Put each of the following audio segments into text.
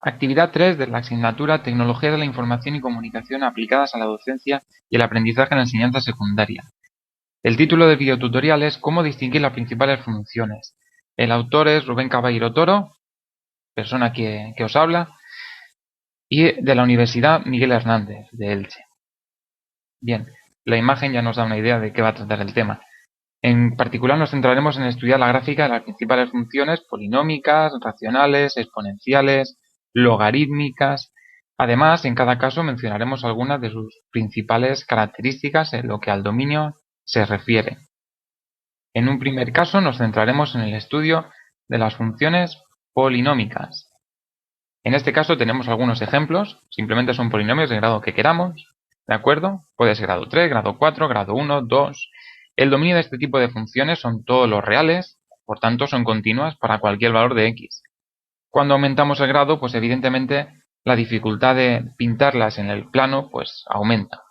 Actividad 3 de la asignatura Tecnología de la Información y Comunicación aplicadas a la docencia y el aprendizaje en la enseñanza secundaria. El título del videotutorial es Cómo distinguir las principales funciones. El autor es Rubén Caballero Toro, persona que os habla, y de la Universidad Miguel Hernández, de Elche. Bien, la imagen ya nos da una idea de qué va a tratar el tema. En particular nos centraremos en estudiar la gráfica de las principales funciones polinómicas, racionales, exponenciales, logarítmicas. Además, en cada caso mencionaremos algunas de sus principales características en lo que al dominio se refiere. En un primer caso nos centraremos en el estudio de las funciones polinómicas. En este caso tenemos algunos ejemplos, simplemente son polinomios de grado que queramos, ¿de acuerdo? Puede ser grado 3, grado 4, grado 1, 2... El dominio de este tipo de funciones son todos los reales, por tanto son continuas para cualquier valor de x. Cuando aumentamos el grado, pues evidentemente la dificultad de pintarlas en el plano pues aumenta.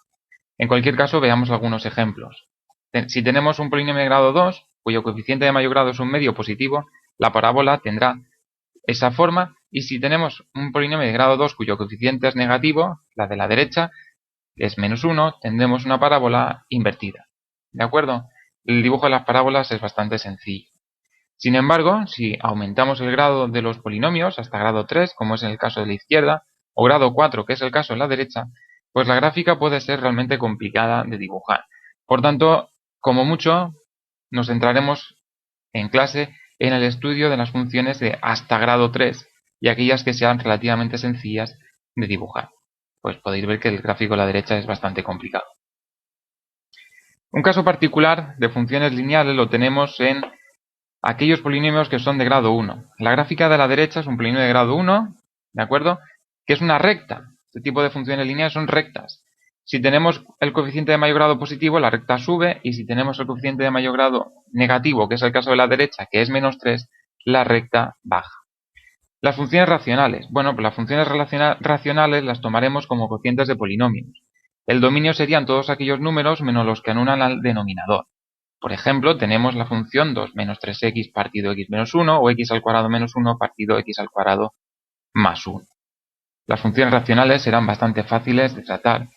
En cualquier caso, veamos algunos ejemplos. Si tenemos un polinomio de grado 2, cuyo coeficiente de mayor grado es un medio positivo, la parábola tendrá esa forma, y si tenemos un polinomio de grado 2 cuyo coeficiente es negativo, la de la derecha es menos 1, tendremos una parábola invertida. ¿De acuerdo? El dibujo de las parábolas es bastante sencillo. Sin embargo, si aumentamos el grado de los polinomios hasta grado 3, como es en el caso de la izquierda, o grado 4, que es el caso de la derecha, pues la gráfica puede ser realmente complicada de dibujar. Por tanto, como mucho, nos centraremos en clase en el estudio de las funciones de hasta grado 3 y aquellas que sean relativamente sencillas de dibujar. Pues podéis ver que el gráfico a la derecha es bastante complicado. Un caso particular de funciones lineales lo tenemos en aquellos polinomios que son de grado 1. La gráfica de la derecha es un polinomio de grado 1, ¿de acuerdo? Que es una recta. Este tipo de funciones lineales son rectas. Si tenemos el coeficiente de mayor grado positivo, la recta sube, y si tenemos el coeficiente de mayor grado negativo, que es el caso de la derecha, que es menos 3, la recta baja. Las funciones racionales. Bueno, pues las funciones racionales las tomaremos como cocientes de polinomios. El dominio serían todos aquellos números menos los que anulan al denominador. Por ejemplo, tenemos la función 2 menos 3x partido x menos 1 o x al cuadrado menos 1 partido x al cuadrado más 1. Las funciones racionales serán bastante fáciles de tratar,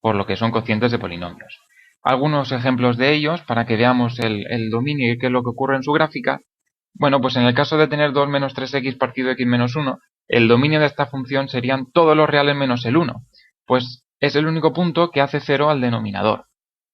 por lo que son cocientes de polinomios. Algunos ejemplos de ellos para que veamos el dominio y qué es lo que ocurre en su gráfica. Bueno, pues en el caso de tener 2 menos 3x partido x menos 1, el dominio de esta función serían todos los reales menos el 1, pues es el único punto que hace 0 al denominador.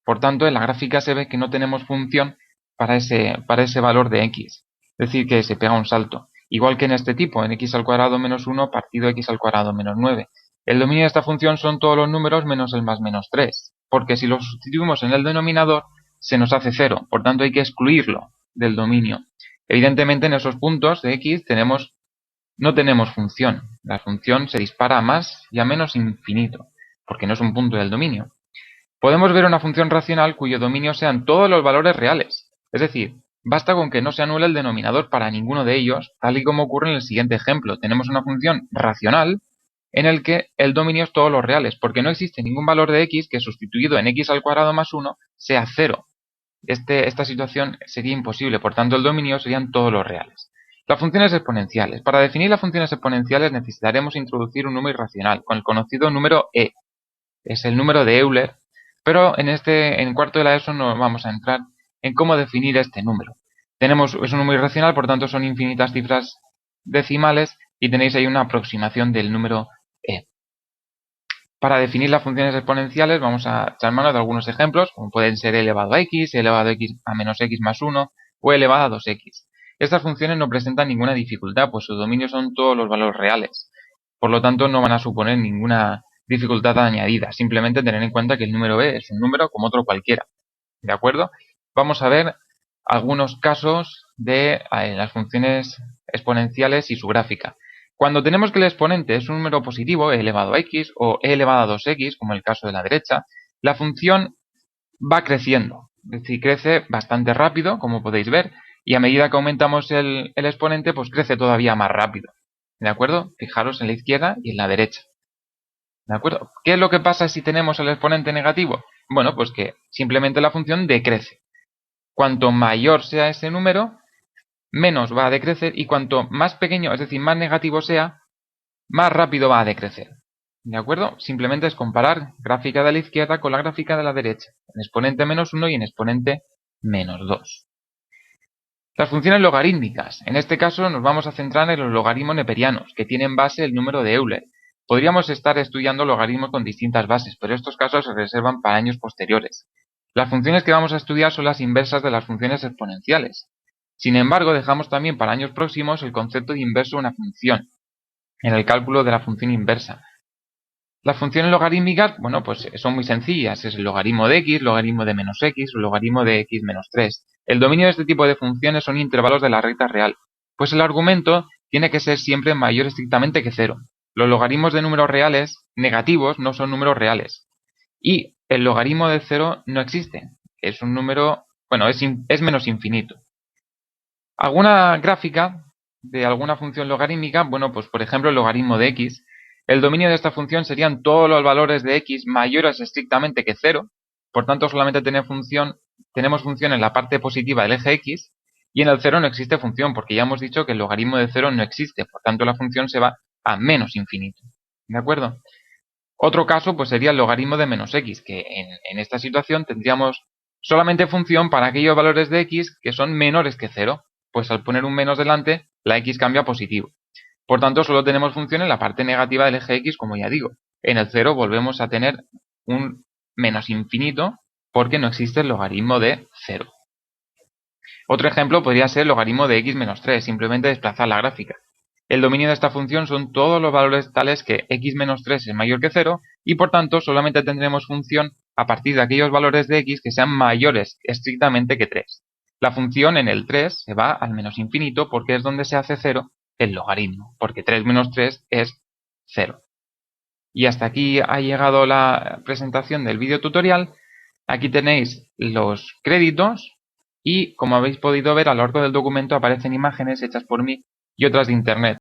Por tanto, en la gráfica se ve que no tenemos función para ese valor de x, es decir, que se pega un salto. Igual que en este tipo, en x al cuadrado menos 1 partido x al cuadrado menos 9. El dominio de esta función son todos los números menos el más menos 3, porque si lo sustituimos en el denominador, se nos hace 0, por tanto hay que excluirlo del dominio. Evidentemente en esos puntos de x no tenemos función. La función se dispara a más y a menos infinito, porque no es un punto del dominio. Podemos ver una función racional cuyo dominio sean todos los valores reales. Es decir, basta con que no se anule el denominador para ninguno de ellos, tal y como ocurre en el siguiente ejemplo. Tenemos una función racional en el que el dominio es todos los reales, porque no existe ningún valor de x que sustituido en x al cuadrado más 1 sea 0. Esta situación sería imposible, por tanto el dominio serían todos los reales. Las funciones exponenciales. Para definir las funciones exponenciales necesitaremos introducir un número irracional, con el conocido número e. Es el número de Euler, pero en cuarto de la ESO nos vamos a entrar en cómo definir este número. Es un número irracional, por tanto son infinitas cifras decimales y tenéis ahí una aproximación del número e. Para definir las funciones exponenciales vamos a echar mano de algunos ejemplos, como pueden ser e elevado a x, e elevado a x a menos x más 1 o e elevado a 2x. Estas funciones no presentan ninguna dificultad, pues su dominio son todos los valores reales. Por lo tanto, no van a suponer ninguna dificultad añadida. Simplemente tener en cuenta que el número e es un número como otro cualquiera. ¿De acuerdo? Vamos a ver algunos casos de las funciones exponenciales y su gráfica. Cuando tenemos que el exponente es un número positivo, e elevado a x o e elevado a 2x, como el caso de la derecha, la función va creciendo. Es decir, crece bastante rápido, como podéis ver, y a medida que aumentamos el exponente, pues crece todavía más rápido. ¿De acuerdo? Fijaros en la izquierda y en la derecha. ¿De acuerdo? ¿Qué es lo que pasa si tenemos el exponente negativo? Bueno, pues que simplemente la función decrece. Cuanto mayor sea ese número, menos va a decrecer, y cuanto más pequeño, es decir, más negativo sea, más rápido va a decrecer. ¿De acuerdo? Simplemente es comparar gráfica de la izquierda con la gráfica de la derecha, en exponente menos 1 y en exponente menos 2. Las funciones logarítmicas. En este caso nos vamos a centrar en los logaritmos neperianos, que tienen base el número de Euler. Podríamos estar estudiando logaritmos con distintas bases, pero estos casos se reservan para años posteriores. Las funciones que vamos a estudiar son las inversas de las funciones exponenciales. Sin embargo, dejamos también para años próximos el concepto de inverso de una función, en el cálculo de la función inversa. Las funciones logarítmicas, bueno, pues son muy sencillas. Es el logaritmo de x, logaritmo de menos x, o logaritmo de x menos 3. El dominio de este tipo de funciones son intervalos de la recta real, pues el argumento tiene que ser siempre mayor estrictamente que 0. Los logaritmos de números reales negativos no son números reales. Y el logaritmo de 0 no existe. Es un número, bueno, es menos infinito. ¿Alguna gráfica de alguna función logarítmica? Bueno, pues por ejemplo el logaritmo de x. El dominio de esta función serían todos los valores de x mayores estrictamente que 0. Por tanto, solamente tenemos función en la parte positiva del eje x. Y en el 0 no existe función, porque ya hemos dicho que el logaritmo de 0 no existe. Por tanto, la función se va a menos infinito. ¿De acuerdo? Otro caso pues sería el logaritmo de menos x, que en esta situación tendríamos solamente función para aquellos valores de x que son menores que 0. Pues al poner un menos delante, la x cambia a positivo. Por tanto, solo tenemos función en la parte negativa del eje x, como ya digo. En el 0 volvemos a tener un menos infinito porque no existe el logaritmo de 0. Otro ejemplo podría ser el logaritmo de x menos 3, simplemente desplazar la gráfica. El dominio de esta función son todos los valores tales que x menos 3 es mayor que 0 y por tanto solamente tendremos función a partir de aquellos valores de x que sean mayores estrictamente que 3. La función en el 3 se va al menos infinito porque es donde se hace 0 el logaritmo, porque 3 menos 3 es 0. Y hasta aquí ha llegado la presentación del vídeo tutorial. Aquí tenéis los créditos y, como habéis podido ver, a lo largo del documento aparecen imágenes hechas por mí y otras de internet.